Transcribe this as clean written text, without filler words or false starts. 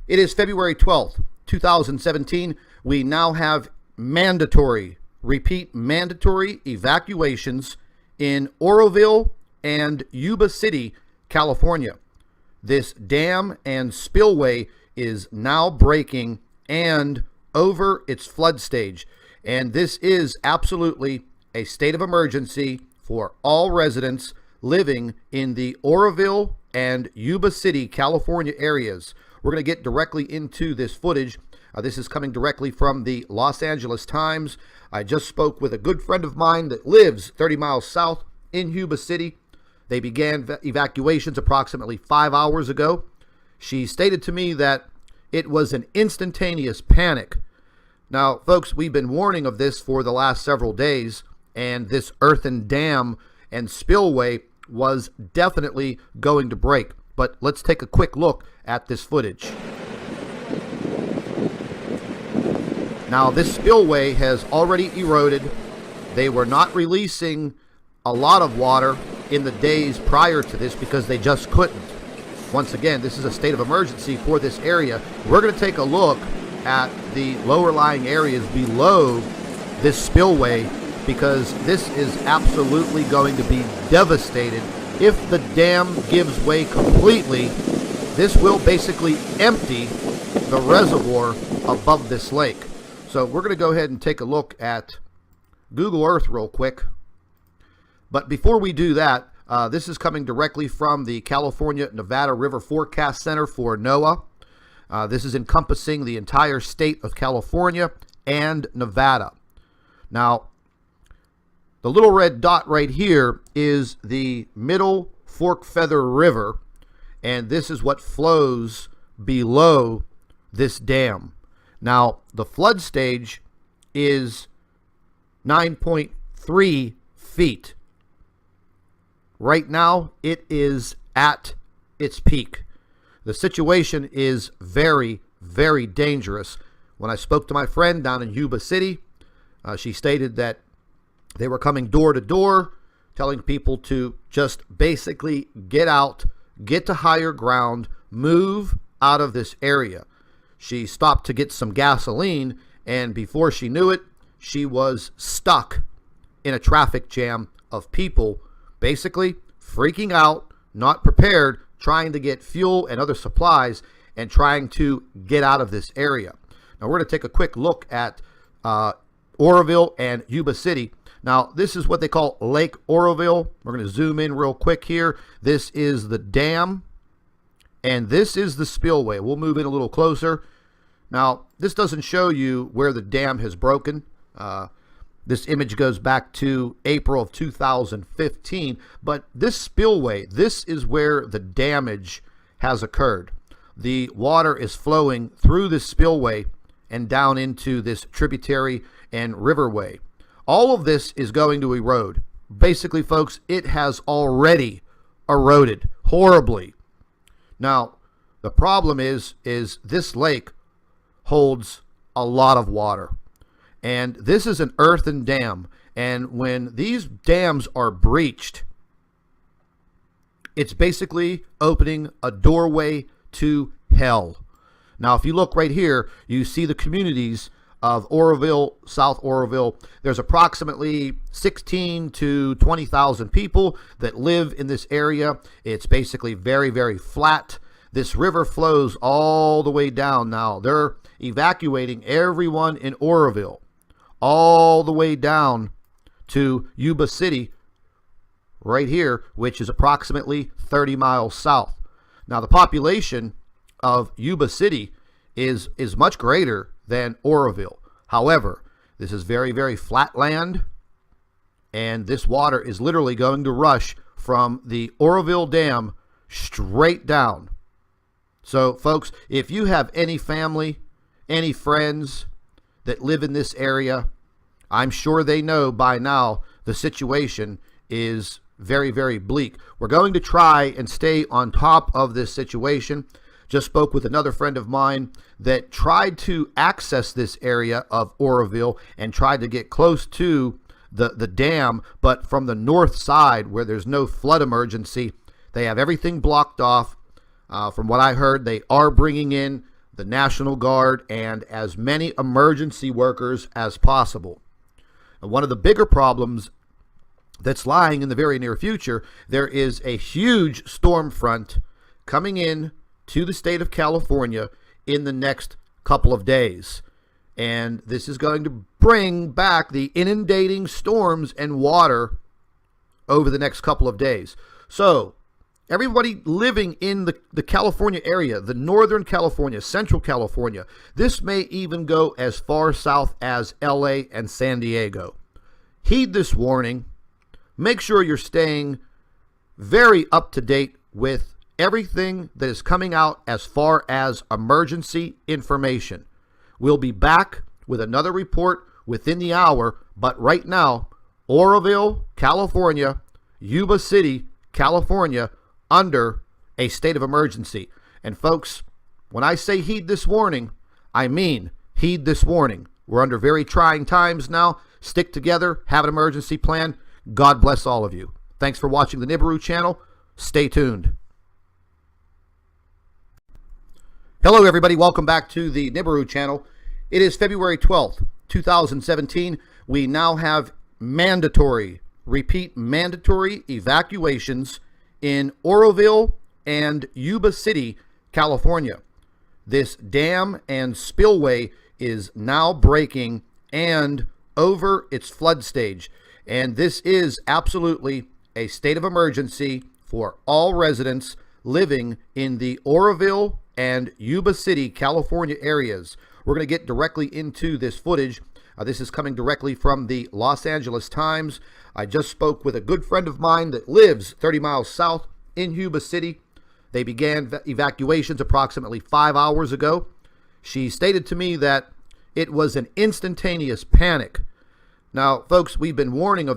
It is February 12th, 2017. We now have mandatory evacuations in Oroville and Yuba City, California. This dam and spillway is now breaking and over its flood stage. And this is absolutely a state of emergency for all residents living in the Oroville and Yuba City, California areas. We're going to get directly into this footage. This is coming directly from the Los Angeles Times. I just spoke with a good friend of mine that lives 30 miles south in Yuba City. They began evacuations approximately 5 hours ago. She stated to me that it was an instantaneous panic. Now, folks, we've been warning of this for the last several days, and this earthen dam and spillway was definitely going to break. But let's take a quick look at this footage. Now, this spillway has already eroded. They were not releasing a lot of water in the days prior to this because they just couldn't. Once again, this is a state of emergency for this area. We're going to take a look at the lower lying areas below this spillway because this is absolutely going to be devastated. If the dam gives way completely, this will basically empty the reservoir above this lake. So we're going to go ahead and take a look at Google Earth real quick. But before we do that, this is coming directly from the California-Nevada River Forecast Center for NOAA. This is encompassing the entire state of California and Nevada. Now, the little red dot right here is the Middle Fork Feather River, and this is what flows below this dam. Now, the flood stage is 9.3 feet. Right now, it is at its peak. The situation is very, very dangerous. When I spoke to my friend down in Yuba City, she stated that they were coming door to door, telling people to just basically get out, get to higher ground, move out of this area. She stopped to get some gasoline, and before she knew it, she was stuck in a traffic jam of people basically freaking out, not prepared, trying to get fuel and other supplies, and trying to get out of this area. Now, we're going to take a quick look at Oroville and Yuba City. Now, this is what they call Lake Oroville. We're going to zoom in real quick here. This is the dam, and this is the spillway. We'll move in a little closer. Now, this doesn't show you where the dam has broken. This image goes back to April of 2015, but this spillway, this is where the damage has occurred. The water is flowing through this spillway and down into this tributary and riverway. All of this is going to erode. Basically, folks, it has already eroded horribly. Now, the problem is this lake holds a lot of water. And this is an earthen dam. And when these dams are breached, it's basically opening a doorway to hell. Now, if you look right here, you see the communities of Oroville, South Oroville. There's approximately 16 to 20,000 people that live in this area. It's basically very, very flat. This river flows all the way down. Now, they're evacuating everyone in Oroville all the way down to Yuba City right here, which is approximately 30 miles south. Now, the population of Yuba City is much greater than Oroville. However, this is very, very flat land, and this water is literally going to rush from the Oroville Dam straight down. So, folks, if you have any family, any friends that live in this area, I'm sure they know by now the situation is very, very bleak. We're going to try and stay on top of this situation. Just spoke with another friend of mine that tried to access this area of Oroville and tried to get close to the dam, but from the north side where there's no flood emergency, they have everything blocked off. From what I heard, they are bringing in the National Guard, and as many emergency workers as possible. And one of the bigger problems that's lying in the very near future, there is a huge storm front coming in to the state of California in the next couple of days. And this is going to bring back the inundating storms and water over the next couple of days. So everybody living in the California area, the Northern California, Central California, this may even go as far south as LA and San Diego. Heed this warning. Make sure you're staying very up to date with everything that is coming out as far as emergency information. We'll be back with another report within the hour, but right now, OROVILLE, California, Yuba City, California, under a state of emergency. And folks, when I say heed this warning, I mean heed this warning. We're under very trying times now. Stick together, have an emergency plan. God bless all of you. Thanks for watching the Nibiru channel. Stay tuned. Hello, everybody. Welcome back to the Nibiru channel. It is February 12th, 2017. We now have mandatory evacuations in OROVILLE and Yuba City, California. This dam and spillway is now breaking and over its flood stage. And this is absolutely a state of emergency for all residents living in the OROVILLE and Yuba City, California areas. We're going to get directly into this footage. This is coming directly from the Los Angeles Times. I just spoke with a good friend of mine that lives 30 miles south in Yuba City. They began evacuations approximately 5 hours ago. She stated to me that it was an instantaneous panic. Now, folks, we've been warning of